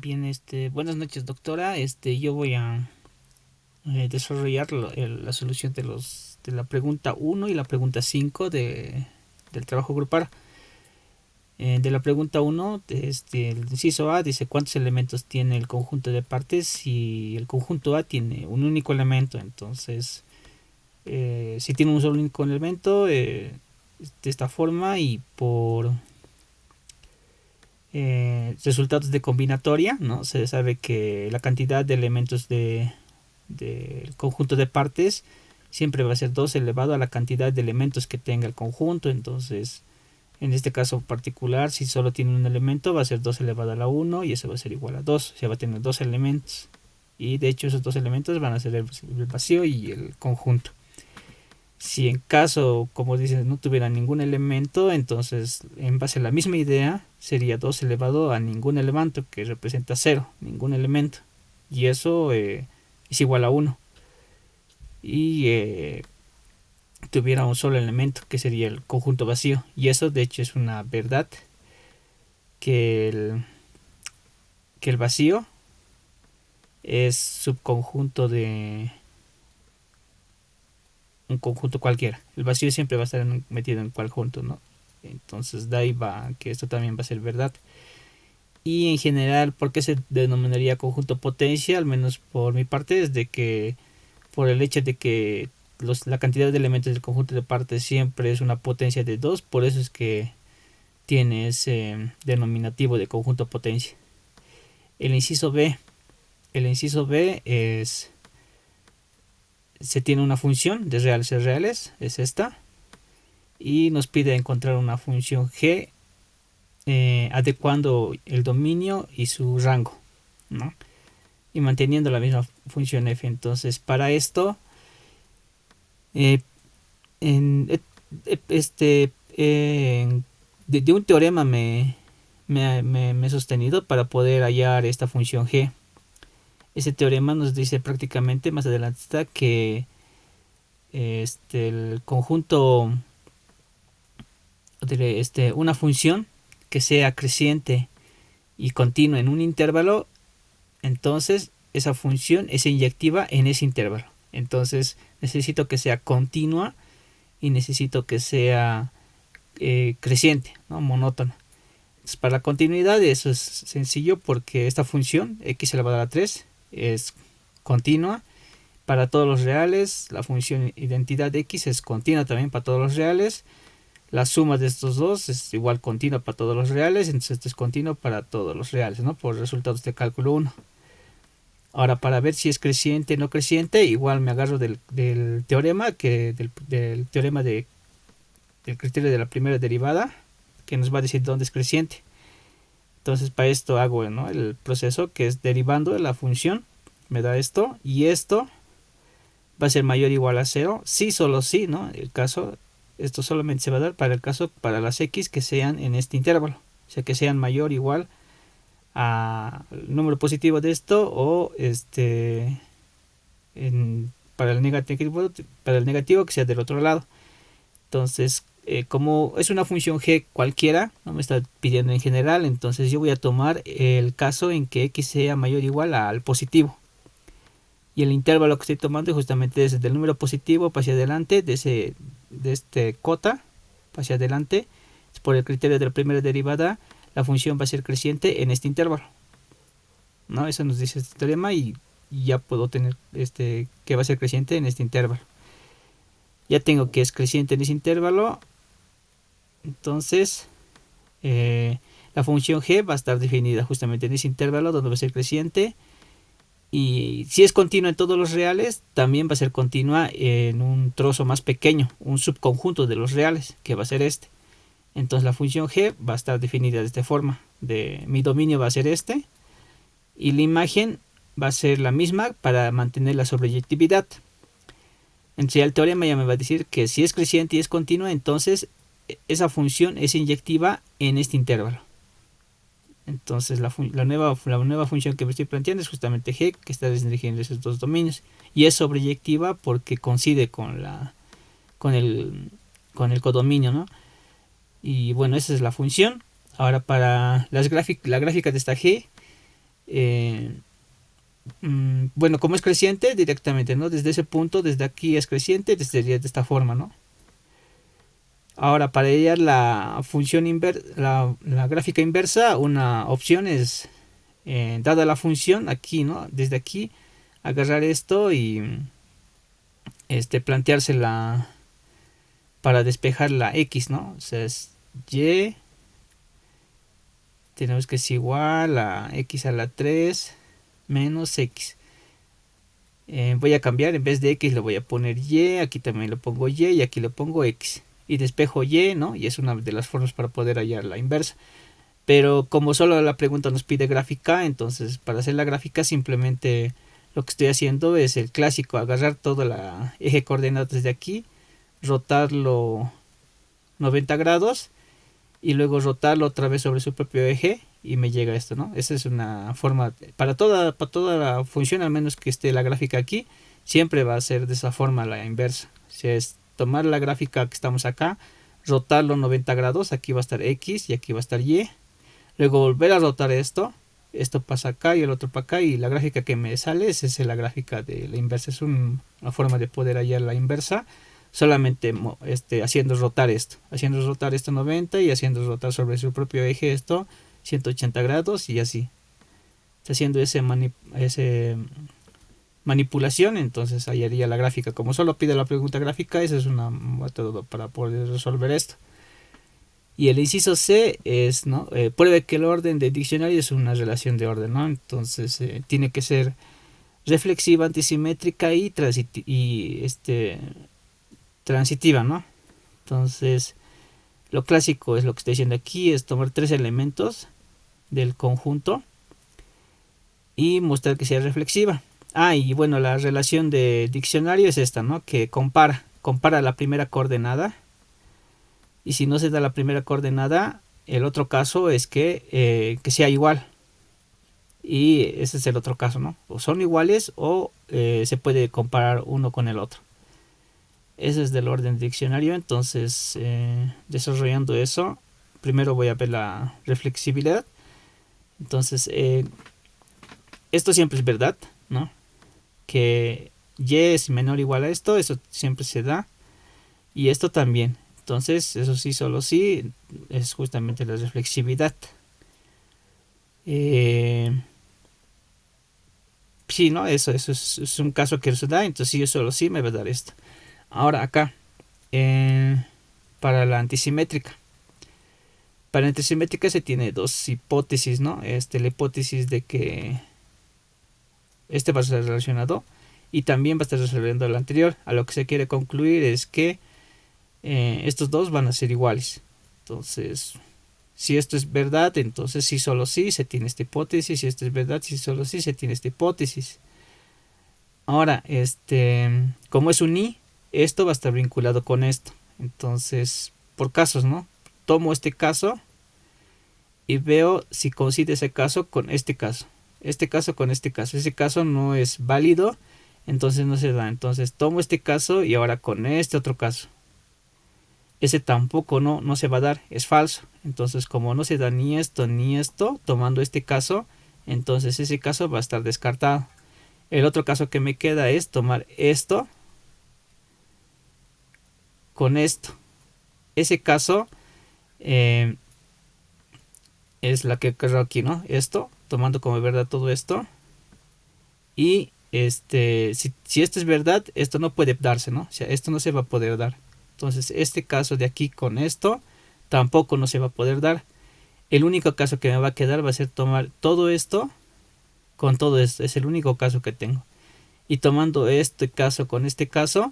Bien, buenas noches, doctora. Yo voy a desarrollar la solución de la pregunta uno y la pregunta 5 del trabajo grupal. De la pregunta uno, el inciso A dice cuántos elementos tiene el conjunto de partes y el conjunto A tiene un único elemento. Entonces, si tiene un solo único elemento, de esta forma y por resultados de combinatoria, ¿no? Se sabe que la cantidad de elementos del conjunto de partes siempre va a ser 2 elevado a la cantidad de elementos que tenga el conjunto. Entonces, en este caso particular, si solo tiene un elemento, va a ser 2 elevado a la uno y eso va a ser igual a 2. O sea, va a tener dos elementos. Y de hecho esos dos elementos van a ser el vacío y el conjunto. Si en caso, como dices, no tuviera ningún elemento, entonces en base a la misma idea sería 2 elevado a ningún elemento, que representa cero, ningún elemento. Y eso es igual a uno. Y tuviera un solo elemento, que sería el conjunto vacío. Y eso de hecho es una verdad, que que el vacío es subconjunto de un conjunto cualquiera. El vacío siempre va a estar metido en conjunto, ¿no? Entonces de ahí va que esto también va a ser verdad. Y en general, ¿por qué se denominaría conjunto potencia? Al menos por mi parte es de que por el hecho de que la cantidad de elementos del conjunto de partes siempre es una potencia de 2, por eso es que tiene ese denominativo de conjunto potencia. El inciso B. El inciso B es, se tiene una función de reales y reales, es esta, y nos pide encontrar una función g adecuando el dominio y su rango, ¿no? Y manteniendo la misma función f. Entonces, para esto, eh, en, de un teorema me he sostenido para poder hallar esta función g. Ese teorema nos dice prácticamente, más adelante está, que el conjunto de una función que sea creciente y continua en un intervalo, entonces esa función es inyectiva en ese intervalo. Entonces necesito que sea continua y necesito que sea creciente, ¿no? Monótona. Entonces, para la continuidad eso es sencillo, porque esta función x elevado a 3 es continua para todos los reales. La función identidad x es continua también para todos los reales. La suma de estos dos es igual continua para todos los reales, entonces esto es continuo para todos los reales, ¿no? Por resultados de cálculo 1. Ahora, para ver si es creciente o no creciente, igual me agarro del teorema, del teorema del criterio de la primera derivada, que nos va a decir dónde es creciente. Entonces, para esto hago, ¿no?, el proceso que es derivando de la función, me da esto, y esto va a ser mayor o igual a 0, sí, solo sí, ¿no? El caso, esto solamente se va a dar para el caso, para las x que sean en este intervalo, o sea, que sean mayor o igual a el número positivo de esto, o para el negativo que sea del otro lado. Entonces, como es una función g cualquiera, no me está pidiendo en general, entonces yo voy a tomar el caso en que x sea mayor o igual al positivo. Y el intervalo que estoy tomando es justamente desde el número positivo para hacia adelante, de este cota para hacia adelante. Por el criterio de la primera derivada, la función va a ser creciente en este intervalo, ¿no? Eso nos dice este teorema, y ya puedo tener que va a ser creciente en este intervalo. Ya tengo que es creciente en ese intervalo. Entonces, la función g va a estar definida justamente en ese intervalo donde va a ser creciente. Y si es continua en todos los reales, también va a ser continua en un trozo más pequeño, un subconjunto de los reales, que va a ser este. Entonces la función g va a estar definida de esta forma. Mi dominio va a ser este, y la imagen va a ser la misma para mantener la sobreyectividad. Entonces el teorema ya me va a decir que si es creciente y es continua, entonces esa función es inyectiva en este intervalo. Entonces la nueva función que me estoy planteando es justamente g, que está restringiendo esos dos dominios, y es sobreyectiva porque coincide con el codominio, ¿no? Y bueno, esa es la función. Ahora, para la gráfica de esta g, eh, bueno, como es creciente directamente, ¿no? Desde ese punto, desde aquí es creciente, sería de esta forma, ¿no? Ahora, para hallar la función la gráfica inversa, una opción es, dada la función, aquí, ¿no? Desde aquí, agarrar esto y planteársela para despejar la x, ¿no? O sea, es y, tenemos que es igual a x a la 3 menos x. Voy a cambiar, en vez de x le voy a poner y, aquí también le pongo y aquí le pongo x. Y despejo y, ¿no? Y es una de las formas para poder hallar la inversa. Pero como solo la pregunta nos pide gráfica, entonces para hacer la gráfica simplemente lo que estoy haciendo es el clásico, agarrar todo el eje coordenadas desde aquí, rotarlo 90 grados y luego rotarlo otra vez sobre su propio eje y me llega esto, ¿no? Esa es una forma, para toda la función, al menos que esté la gráfica aquí, siempre va a ser de esa forma la inversa. O sea, es tomar la gráfica que estamos acá, rotarlo 90 grados, aquí va a estar x y aquí va a estar y, luego volver a rotar esto pasa acá y el otro para acá y la gráfica que me sale es esa, la gráfica de la inversa. Es una forma de poder hallar la inversa solamente haciendo rotar esto 90 y haciendo rotar sobre su propio eje esto 180 grados y así. Haciendo ese manipulación, entonces hallaría la gráfica. Como solo pide la pregunta gráfica, ese es un método para poder resolver esto. Y el inciso C es, ¿no? Pruebe que el orden de diccionario es una relación de orden, ¿no? Entonces tiene que ser reflexiva, antisimétrica y, transitiva, ¿no? Entonces, lo clásico es lo que estoy diciendo aquí, es tomar tres elementos del conjunto y mostrar que sea reflexiva. Y bueno, la relación de diccionario es esta, ¿no? Que compara la primera coordenada y si no se da la primera coordenada, el otro caso es que sea igual. Y ese es el otro caso, ¿no? O son iguales o se puede comparar uno con el otro. Ese es del orden de diccionario. Entonces, desarrollando eso, primero voy a ver la reflexibilidad. Entonces, esto siempre es verdad, ¿no? Que y es menor o igual a esto, eso siempre se da. Y esto también. Entonces, eso sí, solo sí, es justamente la reflexividad. Sí, ¿no? Eso es un caso que se da, entonces sí, yo solo sí me va a dar esto. Ahora acá, para la antisimétrica. Para la antisimétrica se tiene dos hipótesis, ¿no? La hipótesis de que este va a estar relacionado y también va a estar resolviendo el anterior. A lo que se quiere concluir es que estos dos van a ser iguales. Entonces, si esto es verdad, entonces sí, solo sí se tiene esta hipótesis. Si esto es verdad, sí, solo sí se tiene esta hipótesis. Ahora, como es un y, esto va a estar vinculado con esto. Entonces, por casos, ¿no? Tomo este caso y veo si coincide ese caso con este caso. Este caso con este caso. Ese caso no es válido, entonces no se da. Entonces tomo este caso y ahora con este otro caso. Ese tampoco no se va a dar, es falso. Entonces como no se da ni esto, tomando este caso, entonces ese caso va a estar descartado. El otro caso que me queda es tomar esto con esto. Ese caso es la que quedó aquí, ¿no? Esto, tomando como verdad todo esto. Y si esto es verdad, esto no puede darse, ¿no? O sea, esto no se va a poder dar. Entonces, este caso de aquí con esto tampoco no se va a poder dar. El único caso que me va a quedar va a ser tomar todo esto con todo esto. Es el único caso que tengo. Y tomando este caso con este caso,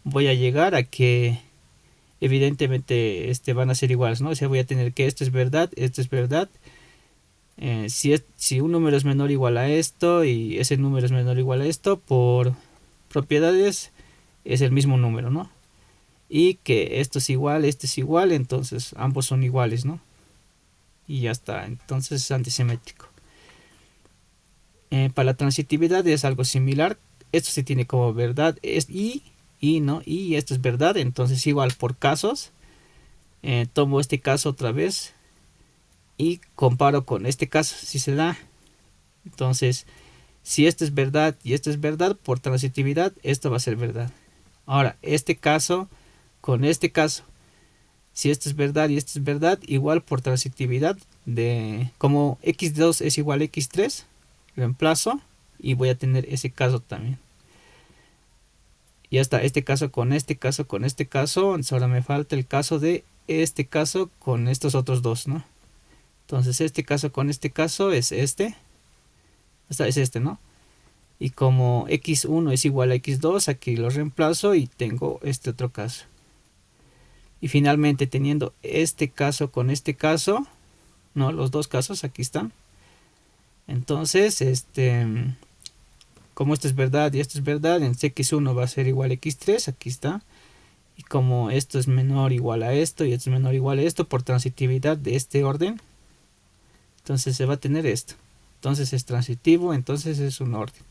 voy a llegar a que evidentemente van a ser iguales, ¿no? O sea, voy a tener que esto es verdad, esto es verdad. Si un número es menor o igual a esto y ese número es menor o igual a esto, por propiedades es el mismo número, ¿no? Y que esto es igual, entonces ambos son iguales, ¿no? Y ya está, entonces es antisimétrico. Para la transitividad es algo similar. Esto se tiene como verdad, es ¿no? Y esto es verdad, entonces igual por casos. Tomo este caso otra vez y comparo con este caso, si se da, Entonces, si esto es verdad y esto es verdad, por transitividad, esto va a ser verdad. Ahora, este caso con este caso, si esto es verdad y esto es verdad, igual por transitividad, de como x2 es igual a x3, reemplazo y voy a tener ese caso también. Ya está, este caso con este caso con este caso, entonces ahora me falta el caso de este caso con estos otros dos, ¿no? Entonces este caso con este caso es este, es este, ¿no? Y como x1 es igual a x2, aquí lo reemplazo y tengo este otro caso. Y finalmente teniendo este caso con este caso, no, los dos casos aquí están. Entonces, como esto es verdad y esto es verdad, en x1 va a ser igual a x3, aquí está. Y como esto es menor o igual a esto y esto es menor o igual a esto, por transitividad de este orden, entonces se va a tener esto. Entonces es transitivo, entonces es un orden.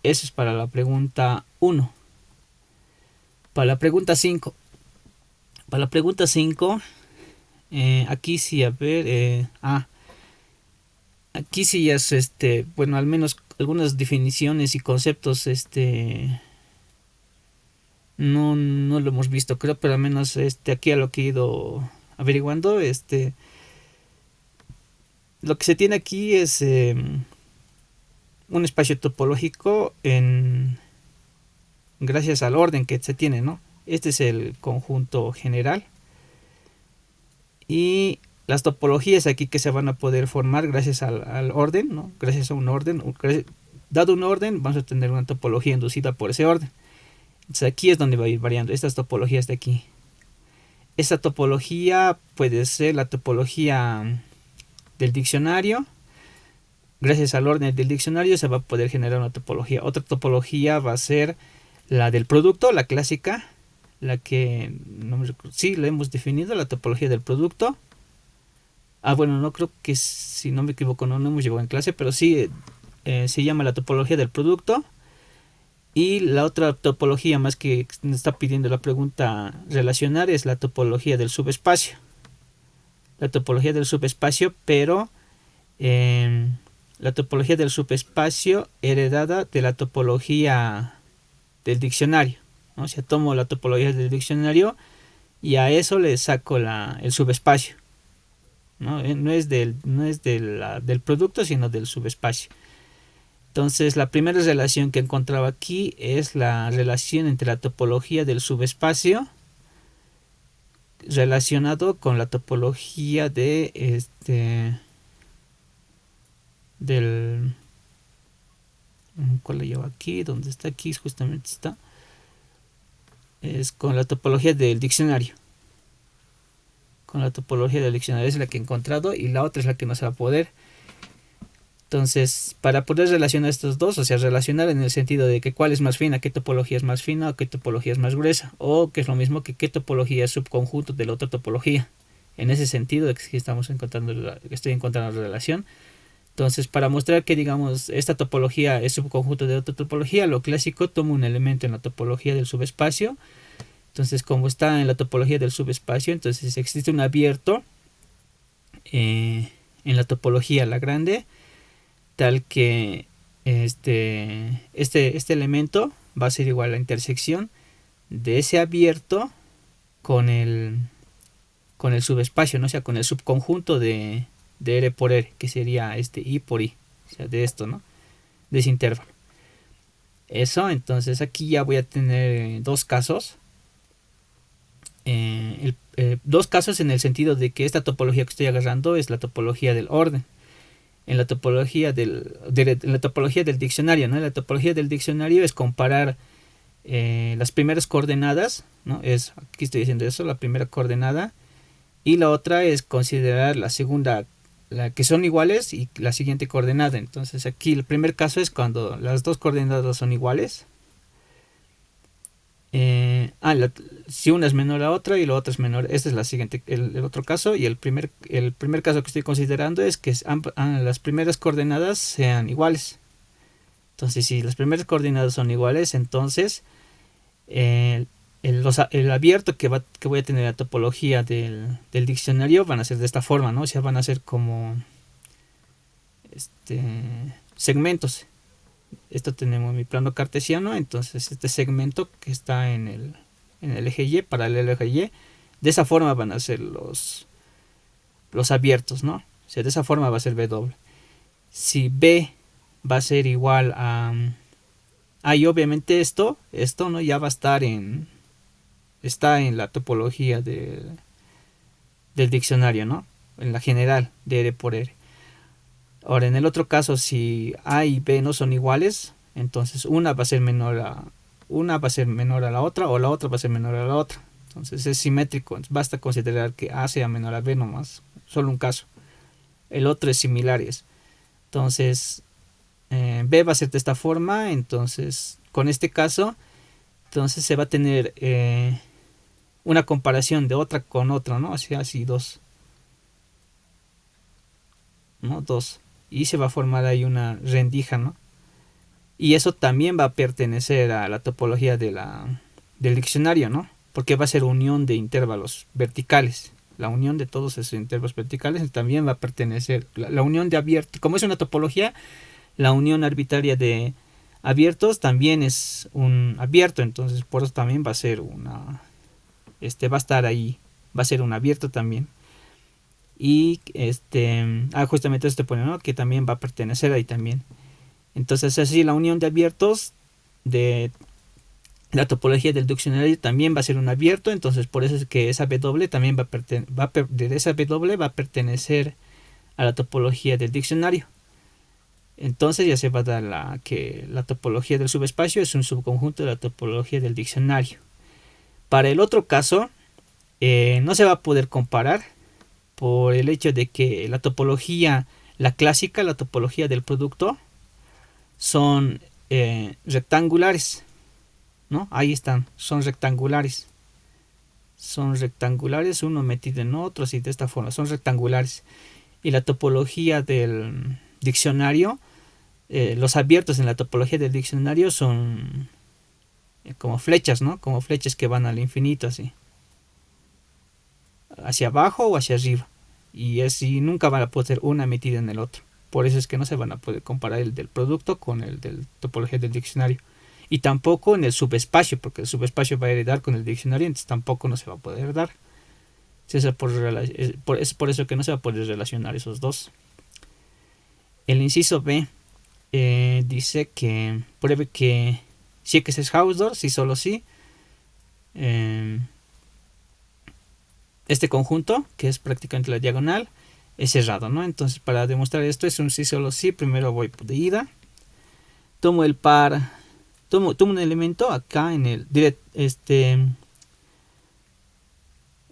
Eso es para la pregunta 1. Para la pregunta 5. Para la pregunta 5, aquí sí, a ver, aquí sí ya es, bueno, al menos algunas definiciones y conceptos, no lo hemos visto, creo, pero al menos, aquí a lo que he ido averiguando, lo que se tiene aquí es un espacio topológico gracias al orden que se tiene, ¿no? Este es el conjunto general. Y las topologías aquí que se van a poder formar gracias al orden, ¿no? Gracias a un orden. Dado un orden, vamos a tener una topología inducida por ese orden. Entonces aquí es donde va a ir variando estas topologías de aquí. Esta topología puede ser la topología del diccionario. Gracias al orden del diccionario se va a poder generar una topología. Otra topología va a ser la del producto, la clásica, la que no me recuerdo, sí, la hemos definido, la topología del producto. Bueno, no creo que, si no me equivoco, no hemos llegado en clase, pero sí, se llama la topología del producto. Y la otra topología más que me está pidiendo la pregunta relacionar es la topología del subespacio. La topología del subespacio, pero la topología del subespacio heredada de la topología del diccionario, ¿no? O sea, tomo la topología del diccionario y a eso le saco el subespacio, ¿no? No es del producto, sino del subespacio. Entonces, la primera relación que encontraba aquí es la relación entre la topología del subespacio relacionado con la topología del ¿cuál lo llevo aquí? ¿Dónde está? Aquí justamente está. Es con la topología del diccionario. Con la topología del diccionario es la que he encontrado y la otra es la que no se va a poder. Entonces, para poder relacionar estos dos, o sea, relacionar en el sentido de que cuál es más fina, qué topología es más fina o qué topología es más gruesa, o que es lo mismo que qué topología es subconjunto de la otra topología. En ese sentido, que estoy encontrando la relación. Entonces, para mostrar que, digamos, esta topología es subconjunto de otra topología, lo clásico, tomo un elemento en la topología del subespacio. Entonces, como está en la topología del subespacio, entonces existe un abierto en la topología la grande, tal que este elemento va a ser igual a la intersección de ese abierto con el subespacio, ¿no? O sea, con el subconjunto de R por R, que sería I por I, o sea, de esto, ¿no? De ese intervalo. Eso, entonces aquí ya voy a tener dos casos. Dos casos en el sentido de que esta topología que estoy agarrando es la topología del orden. En la topología en la topología del diccionario, ¿no? En la topología del diccionario es comparar las primeras coordenadas, ¿no? Aquí estoy diciendo eso, la primera coordenada, y la otra es considerar la segunda, la que son iguales, y la siguiente coordenada. Entonces aquí el primer caso es cuando las dos coordenadas son iguales. Si una es menor a la otra y la otra es menor, este es la siguiente, el otro caso. Y el primer caso que estoy considerando es que las primeras coordenadas sean iguales. Entonces, si las primeras coordenadas son iguales, entonces el abierto que voy a tener en la topología del diccionario van a ser de esta forma, ¿no? O sea, van a ser como segmentos. Esto tenemos mi plano cartesiano, entonces este segmento que está en el eje Y, paralelo al eje Y, de esa forma van a ser los abiertos, ¿no? O sea, de esa forma va a ser W. Si B va a ser igual a... y obviamente esto no ya va a estar está en la topología del diccionario, ¿no? En la general de R por R. Ahora, en el otro caso, si A y B no son iguales, entonces una va a ser menor a la otra, o la otra va a ser menor a la otra. Entonces es simétrico, basta considerar que A sea menor a B nomás, solo un caso. El otro es similares. Entonces B va a ser de esta forma, entonces con este caso, entonces se va a tener una comparación de otra con otra, ¿no? O sea, así dos, ¿no? Dos. Y se va a formar ahí una rendija, ¿no? Y eso también va a pertenecer a la topología del diccionario, ¿no? Porque va a ser unión de intervalos verticales. La unión de todos esos intervalos verticales también va a pertenecer. La unión de abiertos, como es una topología, la unión arbitraria de abiertos también es un abierto, entonces por eso también va a ser va a estar ahí, va a ser un abierto también. Y justamente esto pone, ¿no? Que también va a pertenecer ahí también. Entonces así la unión de abiertos de la topología del diccionario también va a ser un abierto, entonces por eso es que esa W también de esa W va a pertenecer a la topología del diccionario. Entonces ya se va a dar que la topología del subespacio es un subconjunto de la topología del diccionario. Para el otro caso no se va a poder comparar por el hecho de que la topología, la clásica, la topología del producto, son rectangulares, ¿no? Ahí están, son rectangulares. Son rectangulares, uno metido en otro, así de esta forma, son rectangulares. Y la topología del diccionario, los abiertos en la topología del diccionario son como flechas, ¿no? Como flechas que van al infinito, así. Hacia abajo o hacia arriba. Y así nunca van a poder ser una metida en el otro. Por eso es que no se van a poder comparar el del producto con el del topología del diccionario. Y tampoco en el subespacio, porque el subespacio va a heredar con el diccionario, entonces tampoco no se va a poder dar. Es por eso que no se va a poder relacionar esos dos. El inciso B dice que pruebe que si X es Hausdorff, si solo si este conjunto, que es prácticamente la diagonal, es cerrado, ¿no? Entonces para demostrar esto es un sí solo sí. Primero voy de ida, tomo el par, tomo un elemento acá en el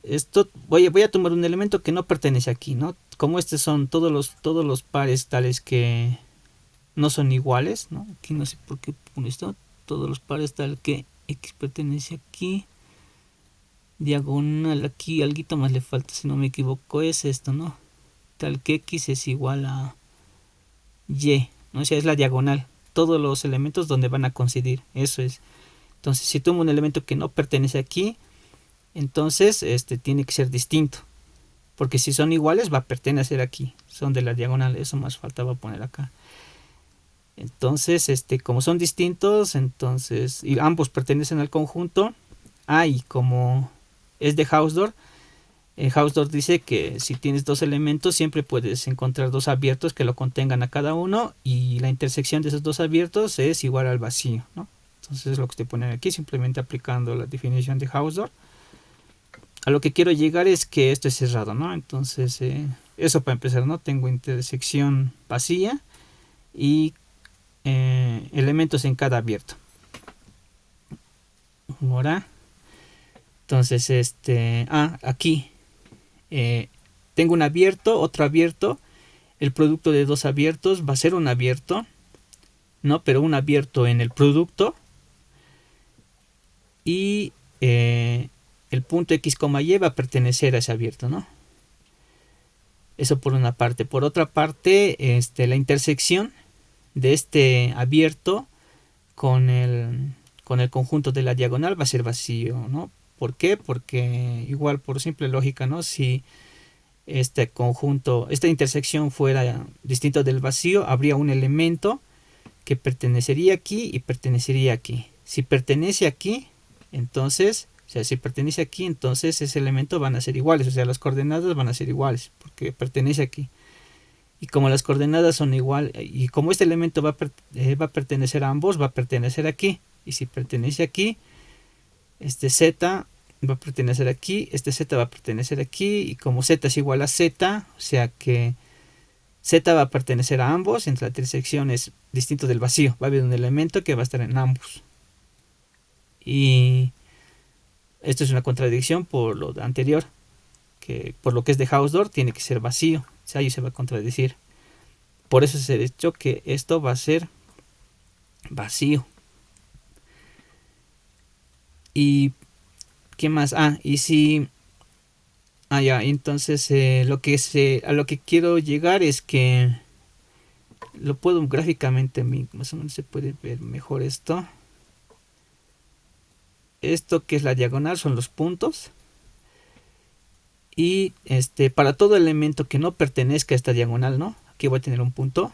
esto voy a tomar un elemento que no pertenece aquí, ¿no? Como estos son todos los pares tales que no son iguales, ¿no? Aquí no sé por qué pone esto, todos los pares tal que X pertenece aquí, diagonal aquí, alguito más le falta si no me equivoco, es esto, ¿no? Tal que X es igual a Y, ¿no? O sea, es la diagonal, todos los elementos donde van a coincidir, eso es. Entonces si tomo un elemento que no pertenece aquí, entonces tiene que ser distinto, porque si son iguales va a pertenecer aquí, son de la diagonal, eso más faltaba poner acá. Entonces como son distintos, entonces y ambos pertenecen al conjunto, y como es de Hausdorff, Hausdorff dice que si tienes dos elementos siempre puedes encontrar dos abiertos que lo contengan a cada uno, y la intersección de esos dos abiertos es igual al vacío, ¿no? Entonces es lo que estoy poniendo aquí, simplemente aplicando la definición de Hausdorff. A lo que quiero llegar es que esto es cerrado, ¿no? Entonces eso para empezar, ¿no? Tengo intersección vacía y elementos en cada abierto. Ahora, entonces aquí tengo un abierto, otro abierto. El producto de dos abiertos va a ser un abierto, ¿no? Pero un abierto en el producto. Y el punto X, Y va a pertenecer a ese abierto, ¿no? Eso por una parte. Por otra parte, la intersección de este abierto con el conjunto de la diagonal va a ser vacío, ¿no? ¿Por qué? Porque igual por simple lógica, ¿no? Si este conjunto, esta intersección fuera distinto del vacío, habría un elemento que pertenecería aquí y pertenecería aquí. Si pertenece aquí, entonces, o sea, si pertenece aquí, entonces ese elemento van a ser iguales, o sea, las coordenadas van a ser iguales, porque pertenece aquí. Y como las coordenadas son igual, y como este elemento va a pertenecer a ambos, va a pertenecer aquí. Y si pertenece aquí, este z va a pertenecer aquí, este z va a pertenecer aquí, y como z es igual a z, o sea que z va a pertenecer a ambos, entre la intersección es distinto del vacío, va a haber un elemento que va a estar en ambos. Y esto es una contradicción por lo anterior, que por lo que es de Hausdorff tiene que ser vacío, o sea, ahí se va a contradecir. Por eso se ha dicho que esto va a ser vacío. ¿Y qué más? Y si... ya, entonces a lo que quiero llegar es que lo puedo gráficamente, más o menos se puede ver mejor esto. Esto que es la diagonal son los puntos. Y para todo elemento que no pertenezca a esta diagonal, ¿no? Aquí voy a tener un punto.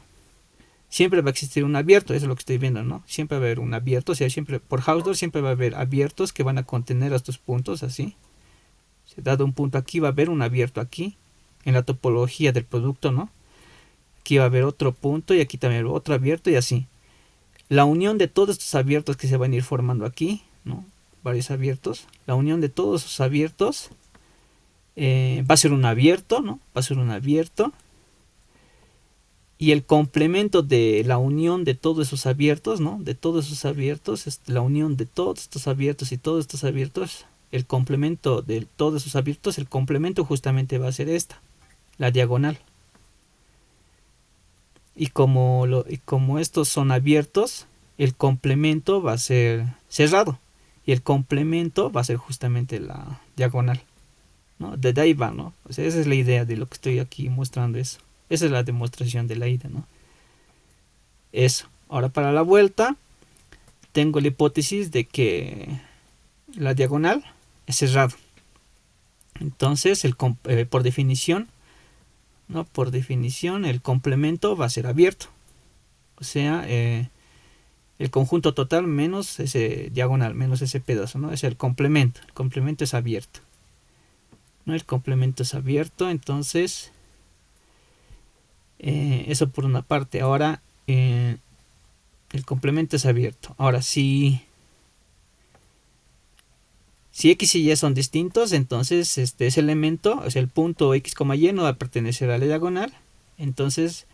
Siempre va a existir un abierto, eso es lo que estoy viendo, ¿no? Siempre va a haber un abierto, o sea, siempre por Hausdorff siempre va a haber abiertos que van a contener a estos puntos, así. Si dado un punto aquí, va a haber un abierto aquí, en la topología del producto, ¿no? Aquí va a haber otro punto y aquí también otro abierto y así. La unión de todos estos abiertos que se van a ir formando aquí, ¿no? Varios abiertos. La unión de todos esos abiertos va a ser un abierto, ¿no? Va a ser un abierto. Y el complemento de la unión de todos esos abiertos, ¿no? De todos esos abiertos, es la unión de todos estos abiertos y todos estos abiertos. El complemento de todos esos abiertos, el complemento justamente va a ser esta, la diagonal. Y como estos son abiertos, el complemento va a ser cerrado. Y el complemento va a ser justamente la diagonal, ¿no? De ahí va, ¿no? O sea, esa es la idea de lo que estoy aquí mostrando eso. Esa es la demostración de la ida, ¿no? Eso. Ahora para la vuelta, tengo la hipótesis de que la diagonal es cerrado. Entonces, por definición, ¿no? Por definición, el complemento va a ser abierto. O sea, el conjunto total menos ese diagonal, menos ese pedazo, ¿no? Es el complemento. El complemento es abierto, ¿no? El complemento es abierto, entonces eso por una parte. Ahora el complemento es abierto. Ahora si x y y son distintos, entonces ese elemento, o sea, el punto x, y no va a pertenecer a la diagonal. Entonces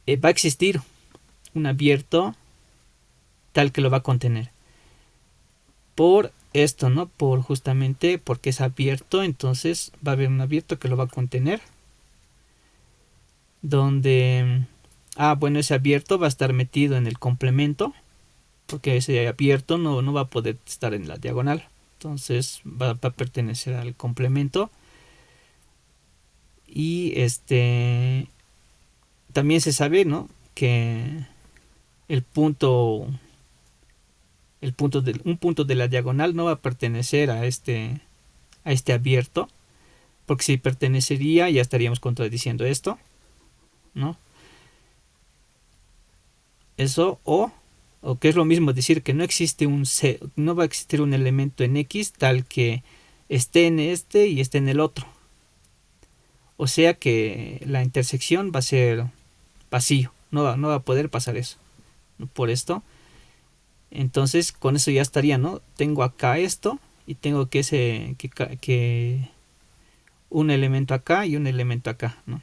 va a existir un abierto tal que lo va a contener. Por esto, ¿no? Por justamente porque es abierto, entonces va a haber un abierto que lo va a contener. Donde, bueno, ese abierto va a estar metido en el complemento, porque ese abierto no va a poder estar en la diagonal. Entonces va a pertenecer al complemento. Y también se sabe, ¿no? Que un punto de la diagonal no va a pertenecer a este abierto, porque si pertenecería ya estaríamos contradiciendo esto, ¿no? Eso o que es lo mismo decir que no existe no va a existir un elemento en X tal que esté en este y esté en el otro. O sea que la intersección va a ser vacío, no va a poder pasar eso. Por esto, entonces con eso ya estaría, ¿no? Tengo acá esto y tengo que un elemento acá y un elemento acá, ¿no?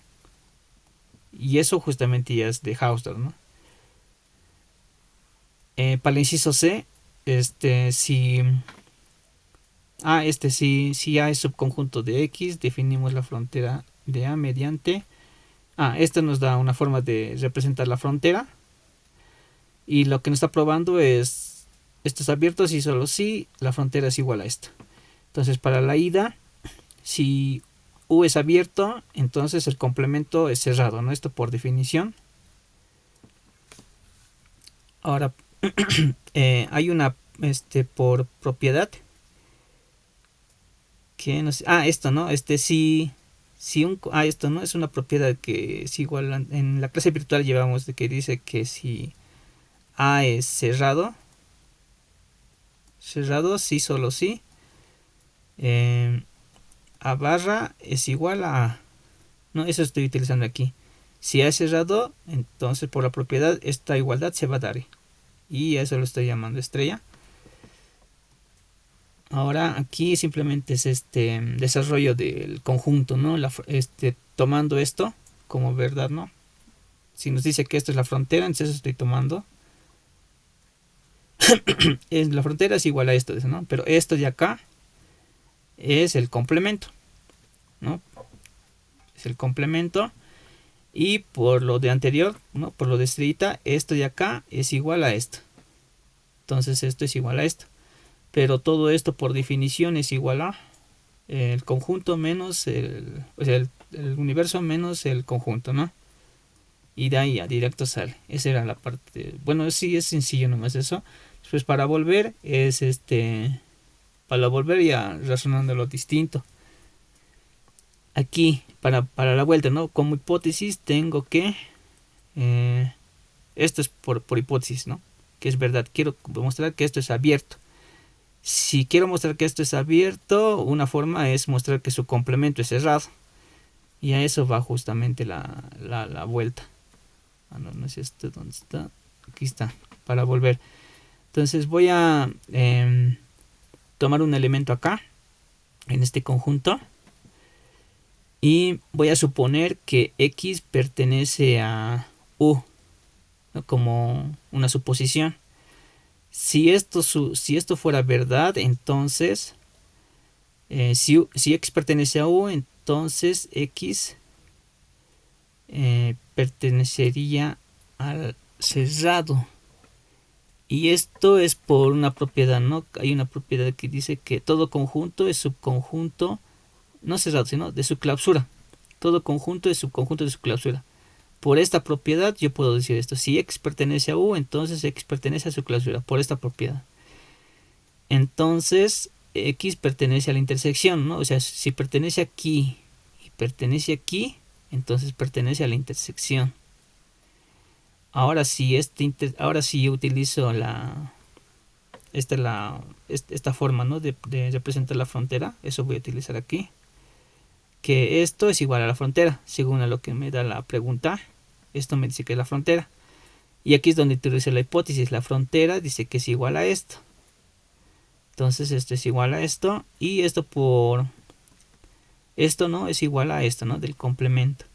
Y eso justamente ya es de Hausdorff, ¿no? Para el inciso C, si si A es subconjunto de X, definimos la frontera de A mediante esto nos da una forma de representar la frontera, y lo que nos está probando es estos abiertos y solo si la frontera es igual a esto. Entonces para la ida, si U es abierto, entonces el complemento es cerrado, ¿no? Esto por definición. Ahora hay una por propiedad que no sé, esto, ¿no? Si esto no es una propiedad que es igual en la clase virtual llevamos de que dice que si A es cerrado, sí, solo sí, A barra es igual a, no, eso estoy utilizando aquí. Si A es cerrado, entonces por la propiedad esta igualdad se va a dar, y a eso lo estoy llamando estrella. Ahora aquí simplemente es este desarrollo del conjunto, ¿no? Tomando esto como verdad, ¿no? Si nos dice que esto es la frontera, entonces estoy tomando. La frontera es igual a esto, ¿no? Pero esto de acá es el complemento, ¿no? Es el complemento. Y por lo de anterior, ¿no? Por lo de estrellita, esto de acá es igual a esto. Entonces esto es igual a esto. Pero todo esto por definición es igual a el conjunto menos el universo menos el conjunto, ¿no? Y de ahí a directo sale. Esa era la parte. Bueno, sí es sencillo nomás eso. Pues para volver es para volver ya razonándolo distinto. Aquí para la vuelta, ¿no? Como hipótesis tengo que esto es por hipótesis, ¿no? Que es verdad. Quiero mostrar que esto es abierto. Si quiero mostrar que esto es abierto, una forma es mostrar que su complemento es cerrado. Y a eso va justamente la vuelta. No es esto, ¿dónde está? Aquí está, para volver. Entonces voy a tomar un elemento acá, en este conjunto. Y voy a suponer que X pertenece a U, ¿no? Como una suposición. Si esto fuera verdad, entonces si X pertenece a U, entonces X pertenecería al cerrado. Y esto es por una propiedad, ¿no? Hay una propiedad que dice que todo conjunto es subconjunto, no cerrado, sino de su clausura. Todo conjunto es subconjunto de su clausura. Por esta propiedad yo puedo decir esto. Si X pertenece a U, entonces X pertenece a su clausura. Por esta propiedad. Entonces X pertenece a la intersección, ¿no? O sea, si pertenece aquí y pertenece aquí, entonces pertenece a la intersección. Ahora sí, ahora sí utilizo esta forma, ¿no? de representar la frontera. Eso voy a utilizar aquí. Que esto es igual a la frontera, según a lo que me da la pregunta. Esto me dice que es la frontera. Y aquí es donde utilizo la hipótesis. La frontera dice que es igual a esto. Entonces esto es igual a esto. Y esto por... Esto no es igual a esto, ¿no? Del complemento.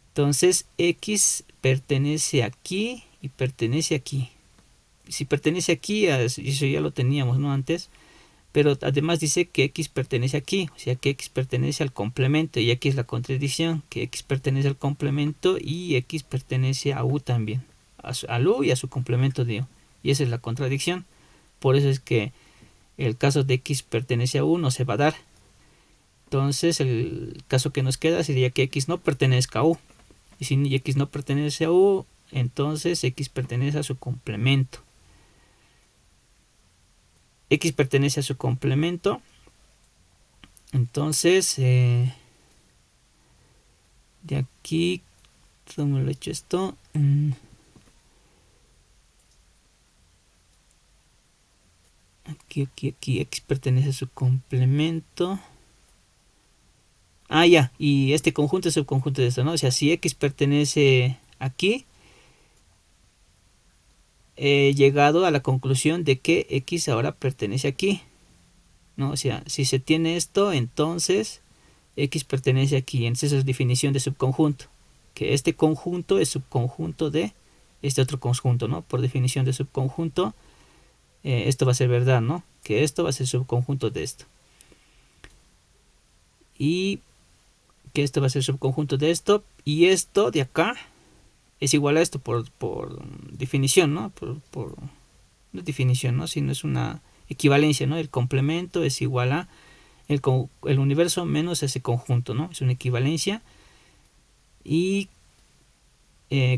Entonces X pertenece aquí y pertenece aquí. Si pertenece aquí, eso ya lo teníamos, ¿no? Antes. Pero además dice que X pertenece aquí, o sea que X pertenece al complemento, y aquí es la contradicción, que X pertenece al complemento y X pertenece a U también, al U y a su complemento de U, y esa es la contradicción. Por eso es que el caso de X pertenece a U no se va a dar. Entonces el caso que nos queda sería que X no pertenezca a U, y si X no pertenece a U, entonces X pertenece a su complemento. X pertenece a su complemento. Entonces, de aquí, ¿cómo lo he hecho esto? Aquí, X pertenece a su complemento. Ya, y este conjunto es subconjunto de esto, ¿no? O sea, si X pertenece aquí, he llegado a la conclusión de que X ahora pertenece aquí, ¿no? O sea, si se tiene esto, entonces X pertenece aquí. Entonces es definición de subconjunto, que este conjunto es subconjunto de este otro conjunto, ¿no? Por definición de subconjunto, esto va a ser verdad, ¿no? Que esto va a ser subconjunto de esto. Y que esto va a ser subconjunto de esto. Y esto de acá es igual a esto por definición, ¿no? Por no definición, ¿no? Sino es una equivalencia, ¿no? El complemento es igual a el universo menos ese conjunto, ¿no? Es una equivalencia. Y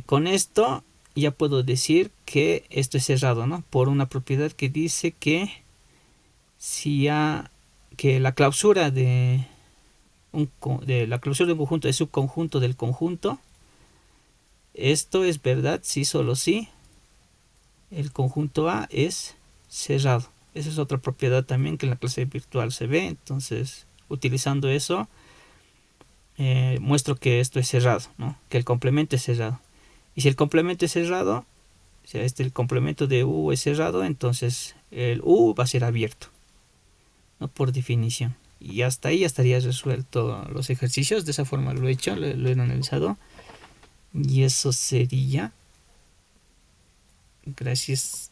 con esto ya puedo decir que esto es cerrado, ¿no? Por una propiedad que dice que que la clausura de de la clausura de un conjunto es subconjunto del conjunto, esto es verdad si solo si el conjunto A es cerrado. Esa es otra propiedad también que en la clase virtual se ve. Entonces, utilizando eso, muestro que esto es cerrado, ¿no? Que el complemento es cerrado. Y si el complemento es cerrado, o sea, el complemento de U es cerrado, entonces el U va a ser abierto, ¿no? Por definición. Y hasta ahí ya estaría resuelto los ejercicios. De esa forma lo he hecho, lo he analizado. Y eso sería. Gracias.